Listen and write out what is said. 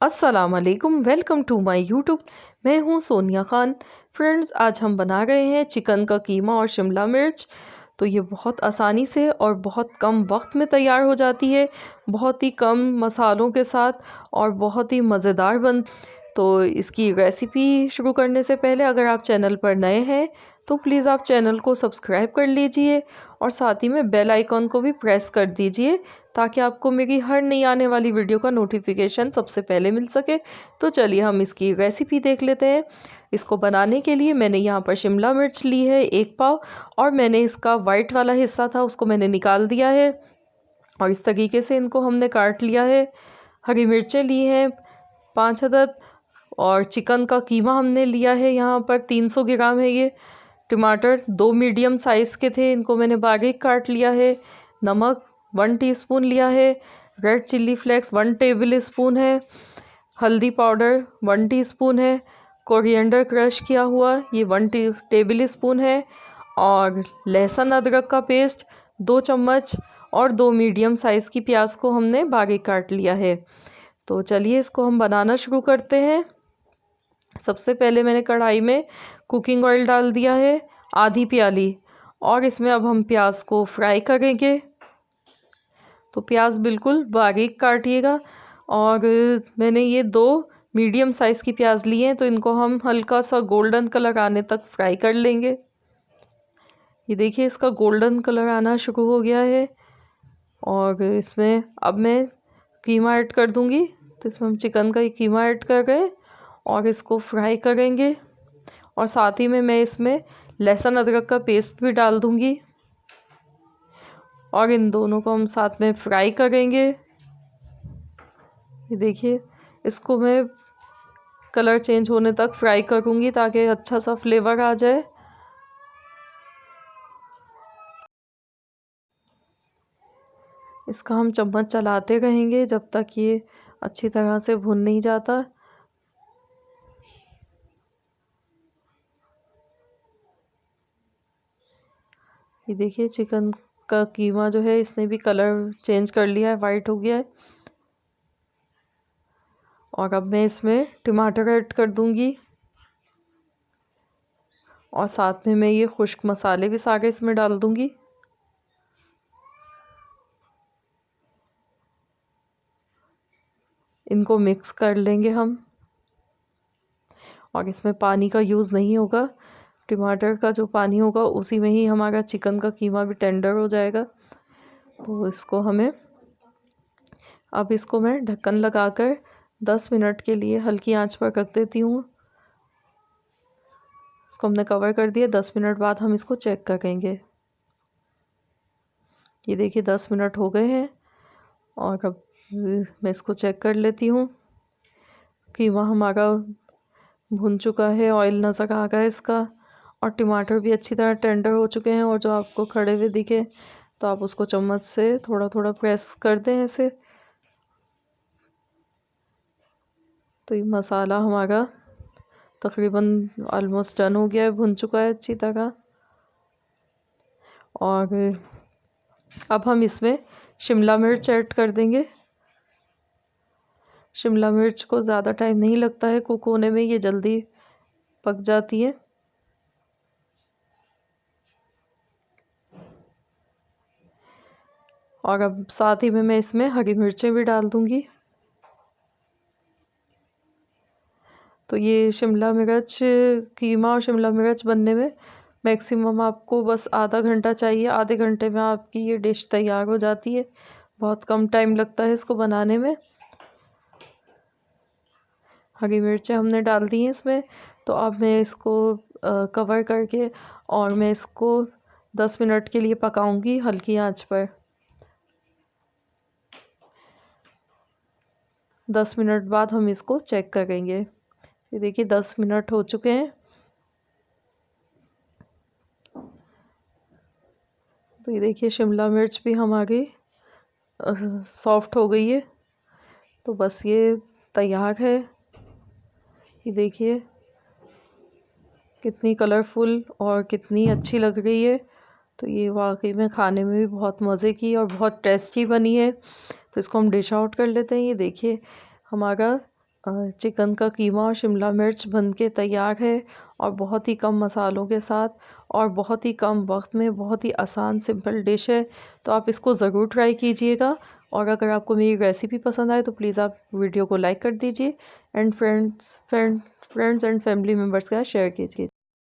अस्सलाम वालेकुम, welcome to my YouTube. मैं हूं सोनिया खान। फ्रेंड्स, आज हम बना रहे हैं चिकन का कीमा और शिमला मिर्च। तो ये बहुत आसानी से और बहुत कम वक्त में तैयार हो जाती है, बहुत ही कम मसालों के साथ और बहुत ही मज़ेदार बन। तो इसकी रेसिपी शुरू करने से पहले अगर आप चैनल पर नए हैं तो प्लीज़ आप चैनल को सब्सक्राइब कर लीजिए और साथ ही में बेल आइकॉन को भी प्रेस कर दीजिए ताकि आपको मेरी हर नई आने वाली वीडियो का नोटिफिकेशन सबसे पहले मिल सके। तो चलिए हम इसकी रेसिपी देख लेते हैं। इसको बनाने के लिए मैंने यहाँ पर शिमला मिर्च ली है 1 पाव, और मैंने इसका वाइट वाला हिस्सा था उसको मैंने निकाल दिया है और इस तरीके से इनको हमने काट लिया है। हरी मिर्चें ली हैं 5 अदद, और चिकन का कीमा हमने लिया है यहाँ पर 300 ग्राम है ये। टमाटर 2 मीडियम साइज़ के थे, इनको मैंने बारीक काट लिया है। नमक 1 टीस्पून लिया है। Red chilli flakes 1 table spoon है। हल्दी पाउडर 1 टीस्पून है। कोरिएंडर क्रश किया हुआ ये 1 टेबल स्पून है। और लहसुन अदरक का पेस्ट 2 चम्मच, और 2 मीडियम साइज़ की प्याज को हमने बारीक काट लिया है। तो चलिए इसको हम बनाना शुरू करते हैं। सबसे पहले मैंने कढ़ाई में कुकिंग ऑयल डाल दिया है आधी प्याली, और इसमें अब हम प्याज को फ्राई करेंगे। तो प्याज बिल्कुल बारीक काटिएगा। और मैंने ये 2 मीडियम साइज़ की प्याज ली हैं, तो इनको हम हल्का सा गोल्डन कलर आने तक फ्राई कर लेंगे। ये देखिए इसका गोल्डन कलर आना शुरू हो गया है। और इसमें अब मैं कीमा ऐड कर दूंगी। तो इसमें हम चिकन का ही कीमा ऐड कर गए और इसको फ्राई करेंगे। और साथ ही में मैं इसमें लहसुन अदरक का पेस्ट भी डाल दूंगी और इन दोनों को हम साथ में फ्राई करेंगे। ये देखिए इसको मैं कलर चेंज होने तक फ्राई करूंगी ताकि अच्छा सा फ्लेवर आ जाए। इसका हम चम्मच चलाते रहेंगे जब तक ये अच्छी तरह से भुन नहीं जाता। ये देखिए चिकन का कीमा जो है इसने भी कलर चेंज कर लिया है, वाइट हो गया है। और अब मैं इसमें टमाटर ऐड कर दूंगी और साथ में मैं ये खुश्क मसाले भी सारे इसमें डाल दूंगी। इनको मिक्स कर लेंगे हम, और इसमें पानी का यूज़ नहीं होगा। टमाटर का जो पानी होगा उसी में ही हमारा चिकन का कीमा भी टेंडर हो जाएगा। तो इसको हमें अब इसको मैं ढक्कन लगाकर 10 मिनट के लिए हल्की आंच पर रख देती हूँ। इसको हमने कवर कर दिया। 10 मिनट बाद हम इसको चेक करेंगे। ये देखिए 10 मिनट हो गए हैं और अब मैं इसको चेक कर लेती हूँ। कीमा हमारा भुन चुका है, ऑयल नज़र आ गया है इसका, और टमाटर भी अच्छी तरह टेंडर हो चुके हैं। और जो आपको खड़े हुए दिखे तो आप उसको चम्मच से थोड़ा थोड़ा प्रेस कर दें ऐसे। तो ये मसाला हमारा तकरीबन ऑलमोस्ट डन हो गया है, भुन चुका है अच्छी तरह। और अब हम इसमें शिमला मिर्च ऐड कर देंगे। शिमला मिर्च को ज़्यादा टाइम नहीं लगता है कुक होने में, ये जल्दी पक जाती है। और अब साथ ही में मैं इसमें हरी मिर्चें भी डाल दूंगी। तो ये शिमला मिर्च कीमा और शिमला मिर्च बनने में मैक्सिमम आपको बस आधा घंटा चाहिए। आधे घंटे में आपकी ये डिश तैयार हो जाती है। बहुत कम टाइम लगता है इसको बनाने में। हरी मिर्चें हमने डाल दी हैं इसमें। तो अब मैं इसको कवर करके और मैं इसको 10 मिनट के लिए पकाऊंगी हल्की आंच पर। 10 मिनट बाद हम इसको चेक करेंगे। ये देखिए 10 मिनट हो चुके हैं। तो ये देखिए शिमला मिर्च भी हमारी सॉफ्ट हो गई है। तो बस ये तैयार है। ये देखिए कितनी कलरफुल और कितनी अच्छी लग रही है। तो ये वाकई में खाने में भी बहुत मज़े की और बहुत टेस्टी बनी है। तो इसको हम डिश आउट कर लेते हैं। ये देखिए हमारा चिकन का कीमा और शिमला मिर्च बन के तैयार है और बहुत ही कम मसालों के साथ और बहुत ही कम वक्त में बहुत ही आसान सिंपल डिश है। तो आप इसको ज़रूर ट्राई कीजिएगा और अगर आपको मेरी रेसिपी पसंद आए तो प्लीज़ आप वीडियो को लाइक कर दीजिए and friends and family members के साथ शेयर कीजिए।